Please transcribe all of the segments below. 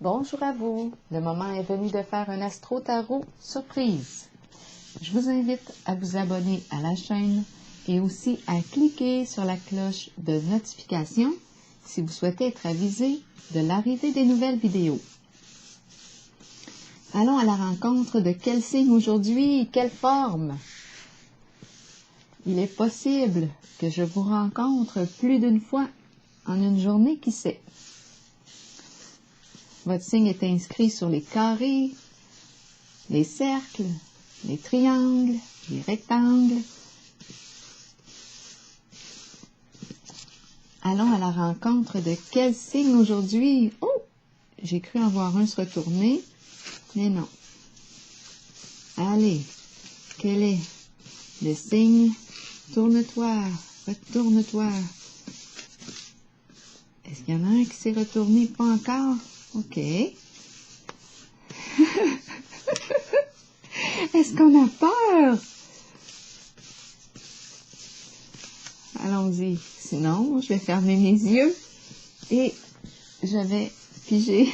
Bonjour à vous, le moment est venu de faire un astro-tarot surprise. Je vous invite à vous abonner à la chaîne et aussi à cliquer sur la cloche de notification si vous souhaitez être avisé de l'arrivée des nouvelles vidéos. Allons à la rencontre de quel signe aujourd'hui, quelle forme? Il est possible que je vous rencontre plus d'une fois en une journée, qui sait. Votre signe est inscrit sur les carrés, les cercles, les triangles, les rectangles. Allons à la rencontre de quel signe aujourd'hui? Oh! J'ai cru en voir un se retourner, mais non. Allez, quel est le signe? Tourne-toi, retourne-toi. Est-ce qu'il y en a un qui s'est retourné? Pas encore? OK. Est-ce qu'on a peur? Allons-y. Sinon, je vais fermer mes yeux et je vais piger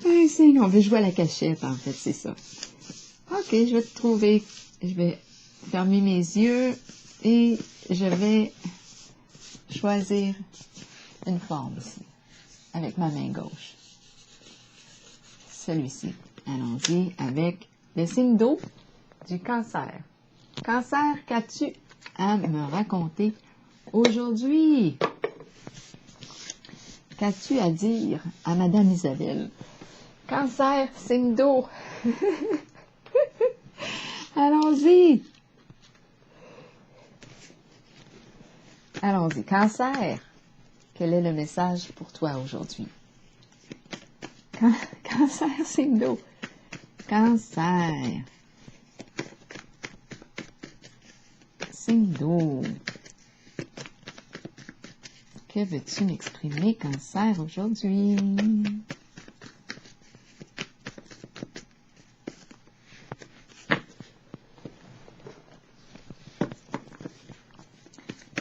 un signe. On veut jouer à la cachette, en fait, c'est ça. OK, je vais te trouver. Je vais fermer mes yeux et je vais choisir une forme ici, avec ma main gauche. Celui-ci. Allons-y avec le signe d'eau du Cancer. Cancer, qu'as-tu à me raconter aujourd'hui? Qu'as-tu à dire à Madame Isabelle? Cancer, signe d'eau. Allons-y. Allons-y. Cancer, quel est le message pour toi aujourd'hui? Cancer, signe d'eau. Cancer. Signe d'eau. Que veux-tu m'exprimer, Cancer, aujourd'hui?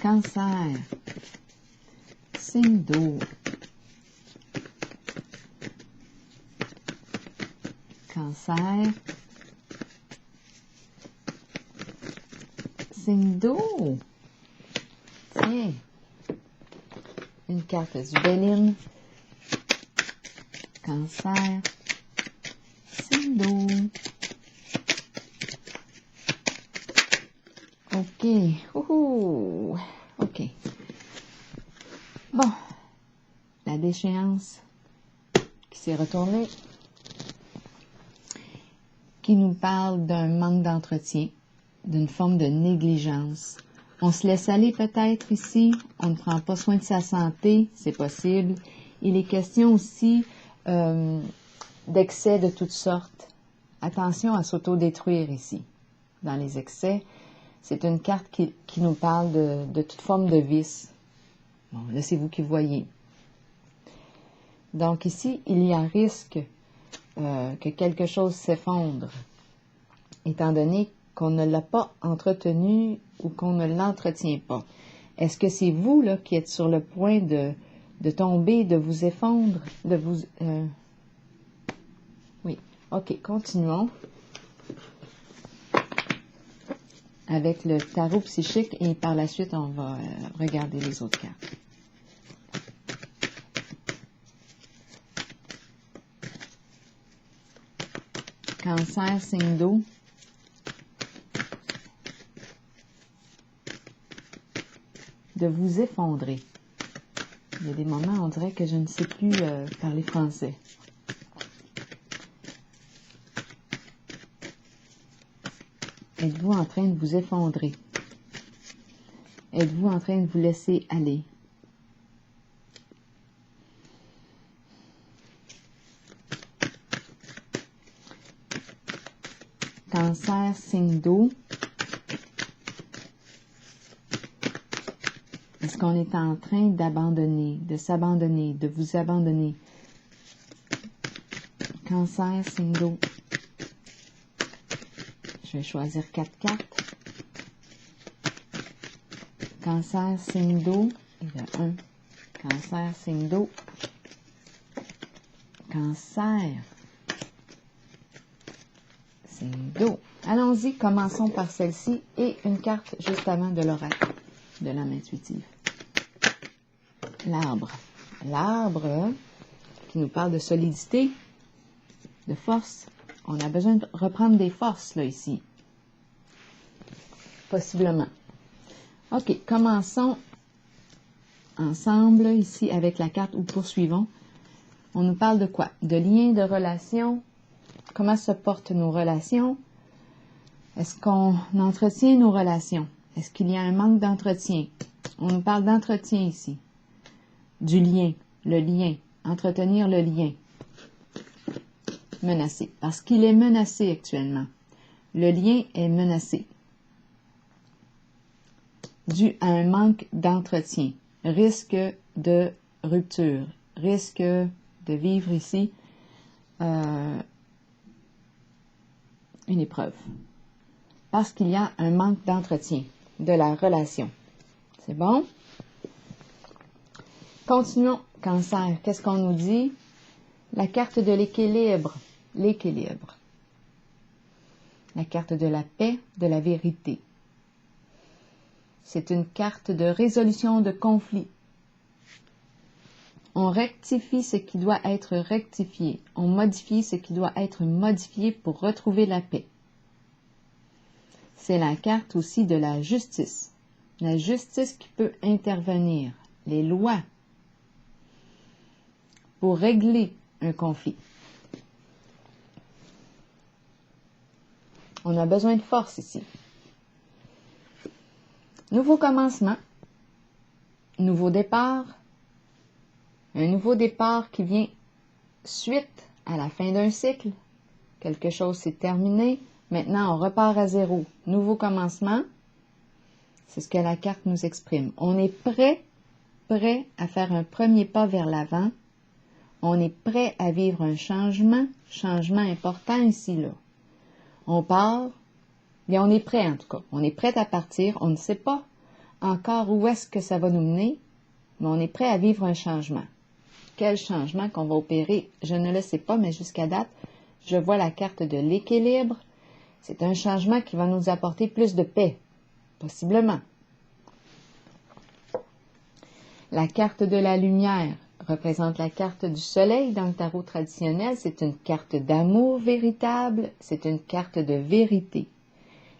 Cancer. Signe d'eau. Cancer. Signe d'eau. Tiens. Une carte du Béline. Cancer. Signe d'eau. OK. Ouhou. OK. Bon. La déchéance qui s'est retournée, qui nous parle d'un manque d'entretien, d'une forme de négligence. On se laisse aller peut-être ici, on ne prend pas soin de sa santé, c'est possible. Il est question aussi d'excès de toutes sortes. Attention à s'autodétruire ici, dans les excès. C'est une carte qui nous parle de toute forme de vice. Bon, là, c'est vous qui voyez. Donc ici, il y a un risque que quelque chose s'effondre, étant donné qu'on ne l'a pas entretenu ou qu'on ne l'entretient pas. Est-ce que c'est vous là qui êtes sur le point de tomber, de vous effondre, de vous... Oui, OK, continuons avec le tarot psychique et par la suite, on va regarder les autres cartes. Cancer, signe d'eau. De vous effondrer. Il y a des moments, on dirait que je ne sais plus parler français. Êtes-vous en train de vous effondrer? Êtes-vous en train de vous laisser aller? Cancer, signe d'eau. Est-ce qu'on est en train d'abandonner, de s'abandonner, de vous abandonner? Cancer, signe d'eau. Je vais choisir 4 cartes. Cancer, signe d'eau. Et le 1. Cancer, signe d'eau. Cancer. C'est dos. Allons-y, commençons par celle-ci et une carte juste avant de l'oracle, de l'âme intuitive. L'arbre. L'arbre qui nous parle de solidité, de force. On a besoin de reprendre des forces, là, ici. Possiblement. OK, commençons ensemble, ici, avec la carte ou poursuivons. On nous parle de quoi? De liens, de relations. Comment se portent nos relations? Est-ce qu'on entretient nos relations? Est-ce qu'il y a un manque d'entretien? On nous parle d'entretien ici. Du lien, le lien, entretenir le lien. Menacé, parce qu'il est menacé actuellement. Le lien est menacé. Dû à un manque d'entretien. Risque de rupture. Risque de vivre ici une épreuve. Parce qu'il y a un manque d'entretien de la relation. C'est bon? Continuons. Cancer. Qu'est-ce qu'on nous dit? La carte de l'équilibre. L'équilibre. La carte de la paix, de la vérité. C'est une carte de résolution de conflits. On rectifie ce qui doit être rectifié. On modifie ce qui doit être modifié pour retrouver la paix. C'est la carte aussi de la justice. La justice qui peut intervenir. Les lois. Pour régler un conflit. On a besoin de force ici. Nouveau commencement. Nouveau départ. Un nouveau départ qui vient suite à la fin d'un cycle. Quelque chose s'est terminé. Maintenant, on repart à zéro. Nouveau commencement. C'est ce que la carte nous exprime. On est prêt à faire un premier pas vers l'avant. On est prêt à vivre un changement important ici, là. On part, bien on est prêt en tout cas. On est prêt à partir. On ne sait pas encore où est-ce que ça va nous mener, mais on est prêt à vivre un changement. Quel changement qu'on va opérer, je ne le sais pas, mais jusqu'à date, je vois la carte de l'équilibre. C'est un changement qui va nous apporter plus de paix, possiblement. La carte de la lumière représente la carte du soleil dans le tarot traditionnel. C'est une carte d'amour véritable, c'est une carte de vérité.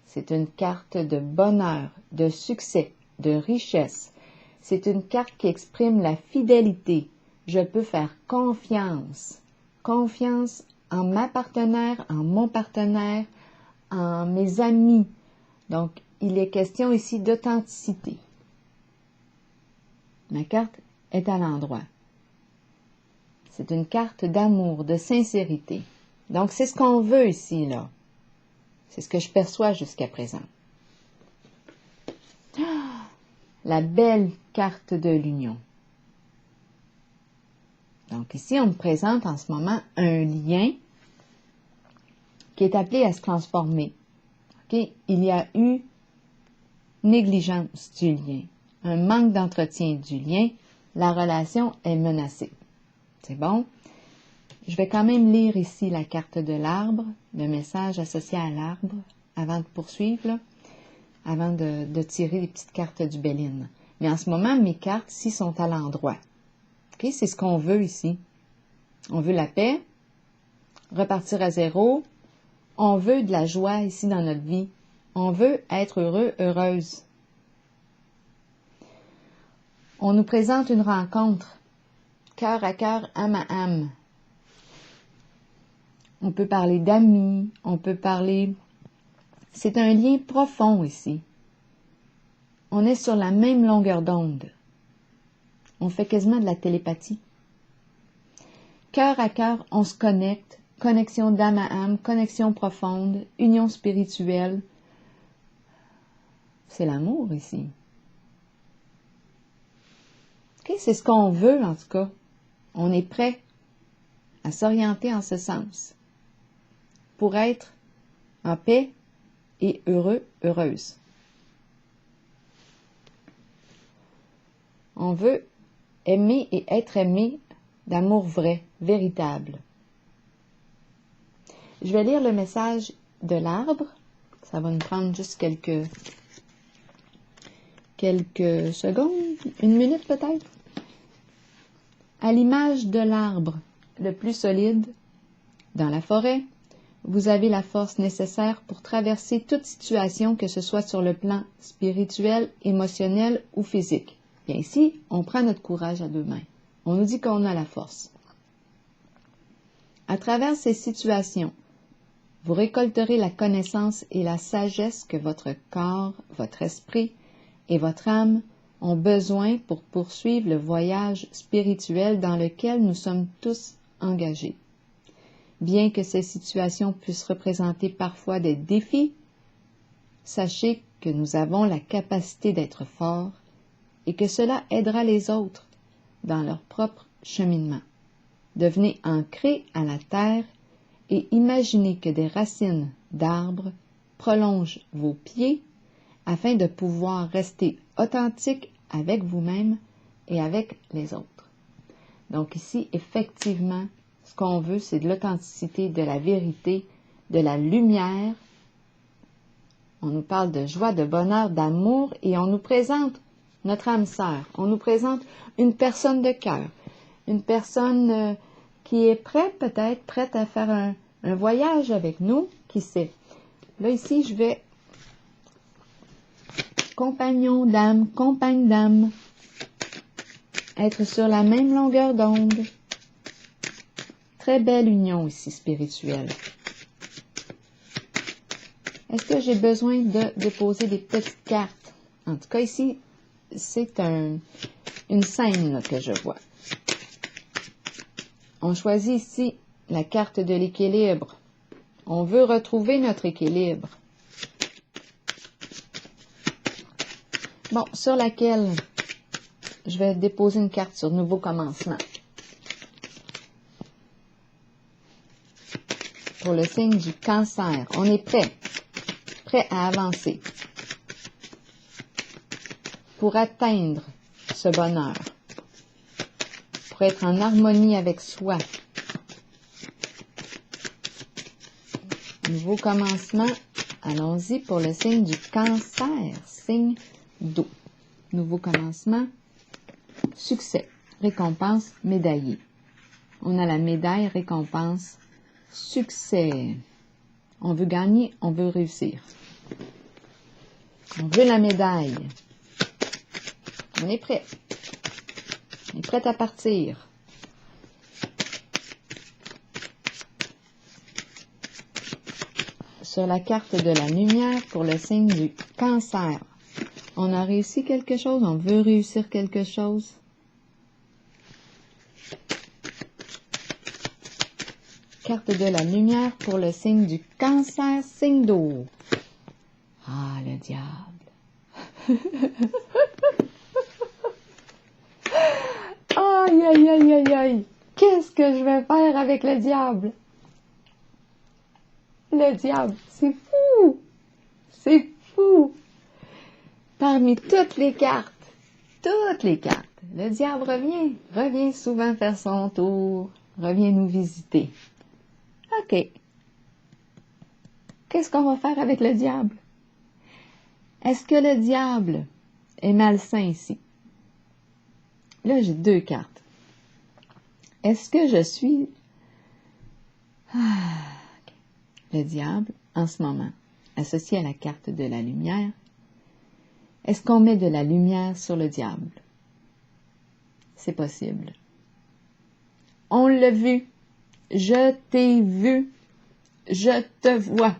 C'est une carte de bonheur, de succès, de richesse. C'est une carte qui exprime la fidélité. Je peux faire confiance. Confiance en ma partenaire, en mon partenaire, en mes amis. Donc, il est question ici d'authenticité. Ma carte est à l'endroit. C'est une carte d'amour, de sincérité. Donc, c'est ce qu'on veut ici, là. C'est ce que je perçois jusqu'à présent. La belle carte de l'union. Donc, ici, on me présente en ce moment un lien qui est appelé à se transformer. Okay? Il y a eu négligence du lien, un manque d'entretien du lien. La relation est menacée. C'est bon? Je vais quand même lire ici la carte de l'arbre, le message associé à l'arbre, avant de poursuivre, là, avant de tirer les petites cartes du Béline. Mais en ce moment, mes cartes ici sont à l'endroit. Okay? C'est ce qu'on veut ici. On veut la paix, repartir à zéro. On veut de la joie ici dans notre vie. On veut être heureux, heureuse. On nous présente une rencontre, cœur à cœur, âme à âme. On peut parler d'amis, on peut parler... C'est un lien profond ici. On est sur la même longueur d'onde. On fait quasiment de la télépathie. Cœur à cœur, on se connecte. Connexion d'âme à âme, connexion profonde, union spirituelle. C'est l'amour ici. Okay? C'est ce qu'on veut en tout cas. On est prêt à s'orienter en ce sens pour être en paix et heureux, heureuse. On veut aimer et être aimé d'amour vrai, véritable. Je vais lire le message de l'arbre. Ça va nous prendre juste quelques secondes, une minute peut-être. À l'image de l'arbre le plus solide dans la forêt, vous avez la force nécessaire pour traverser toute situation, que ce soit sur le plan spirituel, émotionnel ou physique. Bien ici, on prend notre courage à deux mains. On nous dit qu'on a la force. À travers ces situations, vous récolterez la connaissance et la sagesse que votre corps, votre esprit et votre âme ont besoin pour poursuivre le voyage spirituel dans lequel nous sommes tous engagés. Bien que ces situations puissent représenter parfois des défis, sachez que nous avons la capacité d'être forts et que cela aidera les autres dans leur propre cheminement. Devenez ancrés à la terre et imaginez que des racines d'arbres prolongent vos pieds afin de pouvoir rester authentique avec vous-même et avec les autres. Donc ici, effectivement, ce qu'on veut, c'est de l'authenticité, de la vérité, de la lumière. On nous parle de joie, de bonheur, d'amour et on nous présente notre âme sœur. On nous présente une personne de cœur, une personne qui est prête à faire un voyage avec nous, qui sait. Là, ici, je vais compagnon d'âme, compagne d'âme, être sur la même longueur d'onde. Très belle union ici spirituelle. Est-ce que j'ai besoin de déposer des petites cartes? En tout cas, ici, c'est une scène là, que je vois. On choisit ici la carte de l'équilibre. On veut retrouver notre équilibre. Bon, sur laquelle je vais déposer une carte sur nouveau commencement. Pour le signe du Cancer, on est prêt à avancer pour atteindre ce bonheur, pour être en harmonie avec soi. Nouveau commencement, allons-y pour le signe du Cancer, signe d'eau. Nouveau commencement, succès, récompense, médaillé. On a la médaille, récompense, succès. On veut gagner, on veut réussir. On veut la médaille. On est prêt. On est prêt à partir. Sur la carte de la lumière pour le signe du Cancer. On a réussi quelque chose, on veut réussir quelque chose. Carte de la lumière pour le signe du Cancer, signe d'eau. Ah, le diable. Aïe, aïe, aïe, aïe, aïe. Qu'est-ce que je vais faire avec le diable? Le diable, c'est fou. C'est fou. Parmi toutes les cartes, le diable revient souvent faire son tour, revient nous visiter. OK. Qu'est-ce qu'on va faire avec le diable? Est-ce que le diable est malsain ici? Là, j'ai deux cartes. Est-ce que je suis le diable en ce moment, associé à la carte de la lumière? Est-ce qu'on met de la lumière sur le diable? C'est possible. On l'a vu. Je t'ai vu. Je te vois.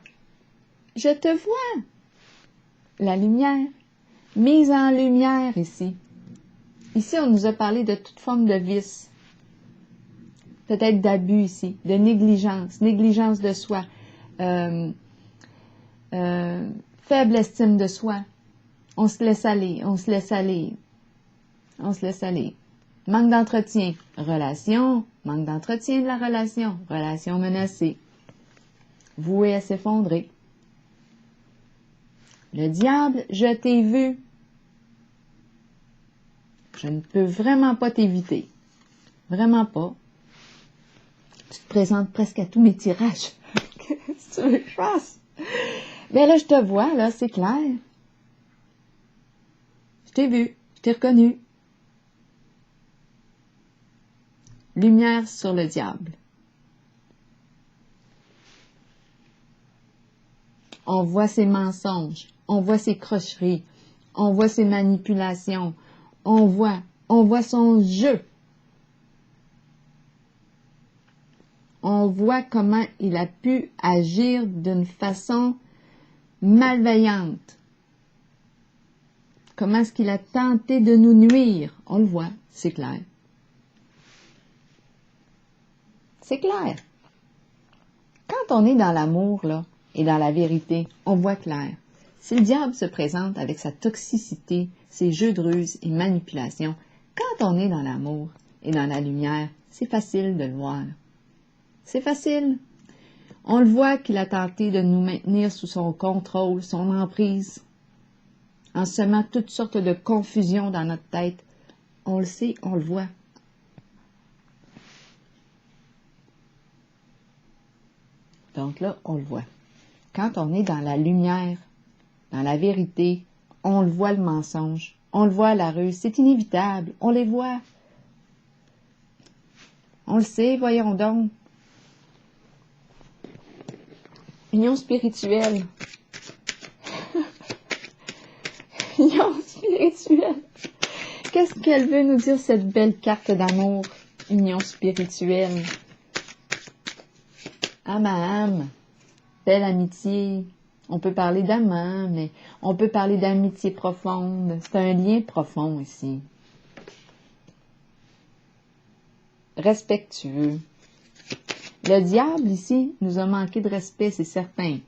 Je te vois. La lumière. Mise en lumière ici. Ici, on nous a parlé de toute forme de vice. Peut-être d'abus ici, de négligence de soi, faible estime de soi. On se laisse aller. Manque d'entretien, relation, manque d'entretien de la relation menacée, vouée à s'effondrer. Le diable, je t'ai vu. Je ne peux vraiment pas t'éviter. Vraiment pas. Tu te présentes presque à tous mes tirages. Qu'est-ce que tu veux que je fasse? Ben là, je te vois, là, c'est clair. Je t'ai vu, je t'ai reconnu. Lumière sur le diable. On voit ses mensonges, on voit ses crocheries, on voit ses manipulations, on voit son jeu. On voit comment il a pu agir d'une façon malveillante. Comment est-ce qu'il a tenté de nous nuire? On le voit, c'est clair. C'est clair. Quand on est dans l'amour, là, et dans la vérité, on voit clair. Si le diable se présente avec sa toxicité, ses jeux de ruse et manipulation, quand on est dans l'amour et dans la lumière, c'est facile de le voir. C'est facile. On le voit qu'il a tenté de nous maintenir sous son contrôle, son emprise, en semant toutes sortes de confusions dans notre tête. On le sait, on le voit. Donc là, on le voit. Quand on est dans la lumière, dans la vérité, on le voit le mensonge, on le voit la ruse, c'est inévitable, on les voit. On le sait, voyons donc. Union spirituelle. Union spirituelle. Qu'est-ce qu'elle veut nous dire, cette belle carte d'amour? Union spirituelle. Âme à âme. Belle amitié. On peut parler d'amant, mais on peut parler d'amitié profonde. C'est un lien profond ici. Respectueux. Le diable, ici, nous a manqué de respect, c'est certain.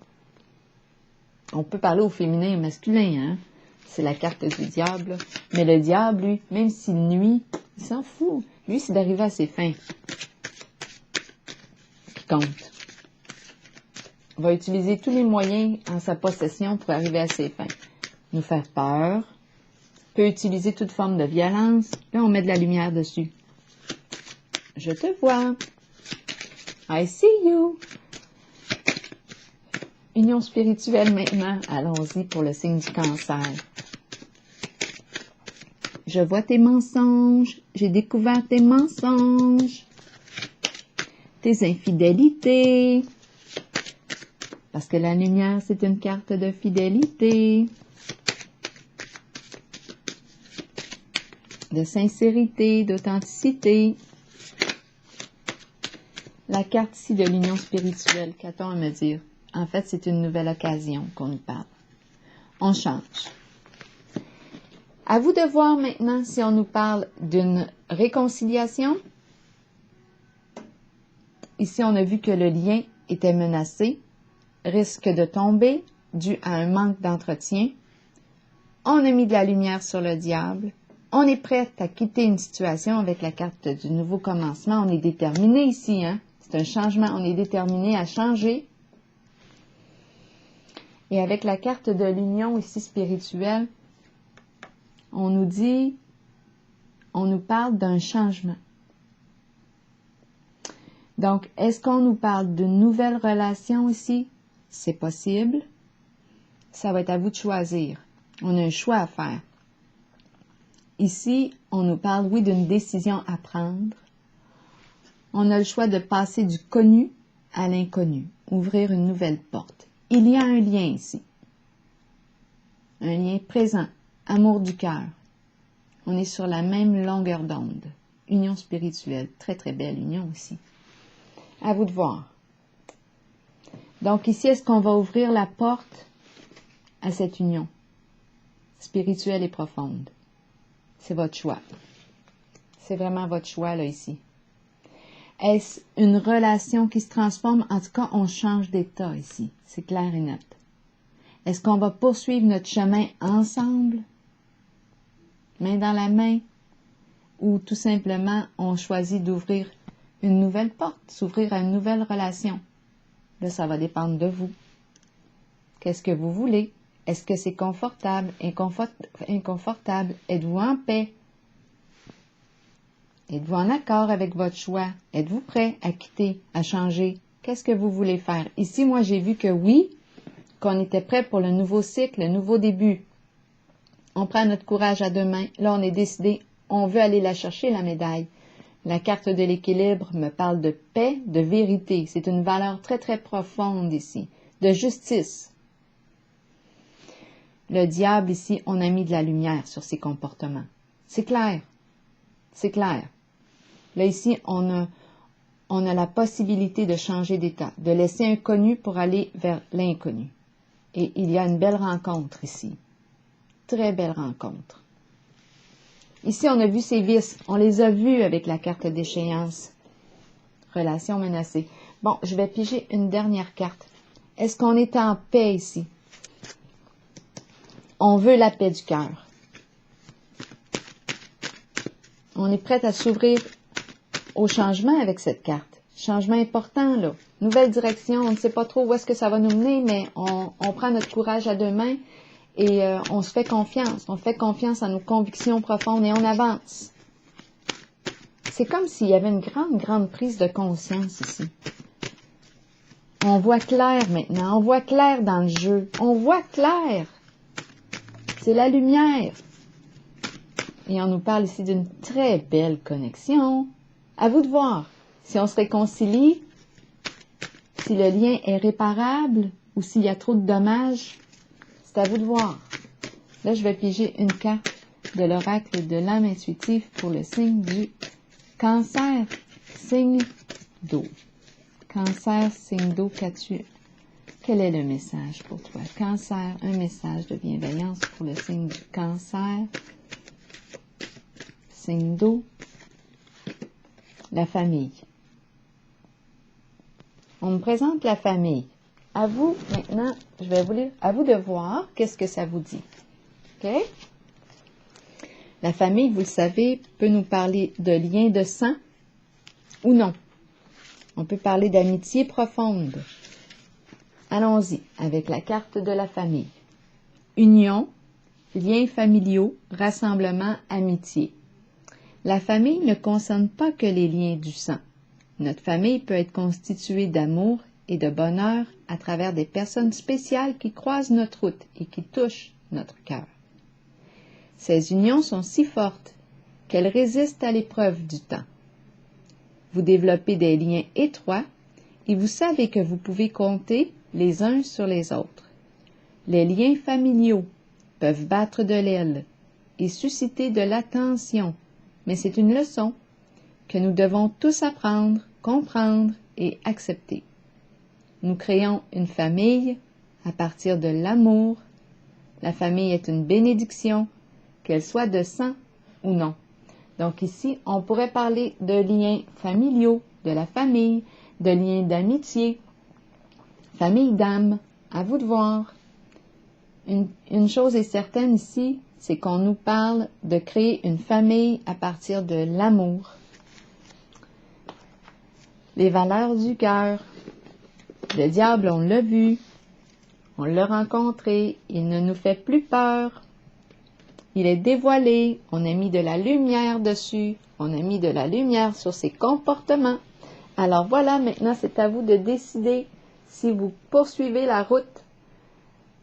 On peut parler au féminin et au masculin, hein? C'est la carte du diable. Mais le diable, lui, même s'il nuit, il s'en fout. Lui, c'est d'arriver à ses fins qui compte. Il va utiliser tous les moyens en sa possession pour arriver à ses fins. Nous faire peur, peut utiliser toute forme de violence. Là, on met de la lumière dessus. Je te vois. I see you. Union spirituelle maintenant. Allons-y pour le signe du Cancer. Je vois tes mensonges. J'ai découvert tes mensonges. Tes infidélités. Parce que la lumière, c'est une carte de fidélité. De sincérité, d'authenticité. La carte ici de l'union spirituelle, qu'a-t-on à me dire? En fait, c'est une nouvelle occasion qu'on nous parle. On change. À vous de voir maintenant si on nous parle d'une réconciliation. Ici, on a vu que le lien était menacé, risque de tomber dû à un manque d'entretien. On a mis de la lumière sur le diable. On est prêt à quitter une situation avec la carte du nouveau commencement. On est déterminé ici, hein? C'est un changement. On est déterminé à changer. Et avec la carte de l'union ici spirituelle, on nous dit, on nous parle d'un changement. Donc, est-ce qu'on nous parle d'une nouvelle relation ici? C'est possible. Ça va être à vous de choisir. On a un choix à faire. Ici, on nous parle, oui, d'une décision à prendre. On a le choix de passer du connu à l'inconnu, ouvrir une nouvelle porte. Il y a un lien ici. Un lien présent, amour du cœur. On est sur la même longueur d'onde. Union spirituelle, très très belle union aussi. À vous de voir. Donc ici, est-ce qu'on va ouvrir la porte à cette union spirituelle et profonde? C'est votre choix. C'est vraiment votre choix, là, ici. Est-ce une relation qui se transforme? En tout cas, on change d'état ici. C'est clair et net. Est-ce qu'on va poursuivre notre chemin ensemble, main dans la main, ou tout simplement, on choisit d'ouvrir une nouvelle porte, s'ouvrir à une nouvelle relation? Là, ça va dépendre de vous. Qu'est-ce que vous voulez? Est-ce que c'est confortable, inconfortable? Êtes-vous en paix? Êtes-vous en accord avec votre choix? Êtes-vous prêt à quitter, à changer? Qu'est-ce que vous voulez faire? Ici, moi, j'ai vu que oui, qu'on était prêt pour le nouveau cycle, le nouveau début. On prend notre courage à deux mains. Là, on est décidé, on veut aller la chercher, la médaille. La carte de l'équilibre me parle de paix, de vérité. C'est une valeur très, très profonde ici. De justice. Le diable, ici, on a mis de la lumière sur ses comportements. C'est clair. C'est clair. Là, ici, on a la possibilité de changer d'état, de laisser un connu pour aller vers l'inconnu. Et il y a une belle rencontre ici. Très belle rencontre. Ici, on a vu ces vices. On les a vus avec la carte d'échéance. Relation menacée. Bon, je vais piger une dernière carte. Est-ce qu'on est en paix ici? On veut la paix du cœur. On est prêt à s'ouvrir au changement avec cette carte. Changement important, là. Nouvelle direction. On ne sait pas trop où est-ce que ça va nous mener, mais on prend notre courage à deux mains et on se fait confiance. On fait confiance à nos convictions profondes et on avance. C'est comme s'il y avait une grande, grande prise de conscience ici. On voit clair maintenant. On voit clair dans le jeu. On voit clair. C'est la lumière. Et on nous parle ici d'une très belle connexion. À vous de voir si on se réconcilie, si le lien est réparable ou s'il y a trop de dommages. C'est à vous de voir. Là, je vais piger une carte de l'oracle de l'âme intuitive pour le signe du Cancer, signe d'eau. Cancer, signe d'eau, qu'as-tu? Quel est le message pour toi? Cancer, un message de bienveillance pour le signe du Cancer. Signe d'eau. La famille. On me présente la famille. À vous, maintenant, je vais vous lire. À vous de voir qu'est-ce que ça vous dit. OK? La famille, vous le savez, peut nous parler de liens de sang ou non. On peut parler d'amitié profonde. Allons-y avec la carte de la famille. Union, liens familiaux, rassemblement, amitié. La famille ne concerne pas que les liens du sang. Notre famille peut être constituée d'amour et de bonheur à travers des personnes spéciales qui croisent notre route et qui touchent notre cœur. Ces unions sont si fortes qu'elles résistent à l'épreuve du temps. Vous développez des liens étroits et vous savez que vous pouvez compter les uns sur les autres. Les liens familiaux peuvent battre de l'aile et susciter de l'attention, mais c'est une leçon que nous devons tous apprendre, comprendre et accepter. Nous créons une famille à partir de l'amour. La famille est une bénédiction, qu'elle soit de sang ou non. Donc ici, on pourrait parler de liens familiaux, de la famille, de liens d'amitié, famille d'âme, à vous de voir. Une chose est certaine ici, c'est qu'on nous parle de créer une famille à partir de l'amour. Les valeurs du cœur. Le diable, on l'a vu, on l'a rencontré, il ne nous fait plus peur. Il est dévoilé, on a mis de la lumière dessus, on a mis de la lumière sur ses comportements. Alors voilà, maintenant c'est à vous de décider si vous poursuivez la route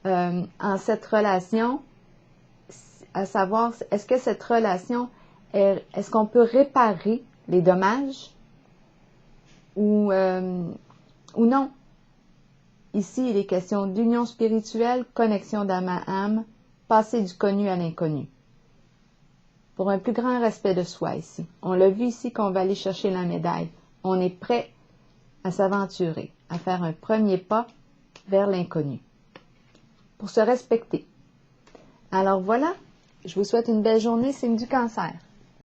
en cette relation, à savoir, est-ce que cette relation, est-ce qu'on peut réparer les dommages ou non? Ici, il est question d'union spirituelle, connexion d'âme à âme, passer du connu à l'inconnu. Pour un plus grand respect de soi ici. On l'a vu ici qu'on va aller chercher la médaille. On est prêt à s'aventurer, à faire un premier pas vers l'inconnu. Pour se respecter. Alors voilà, je vous souhaite une belle journée, signe du Cancer.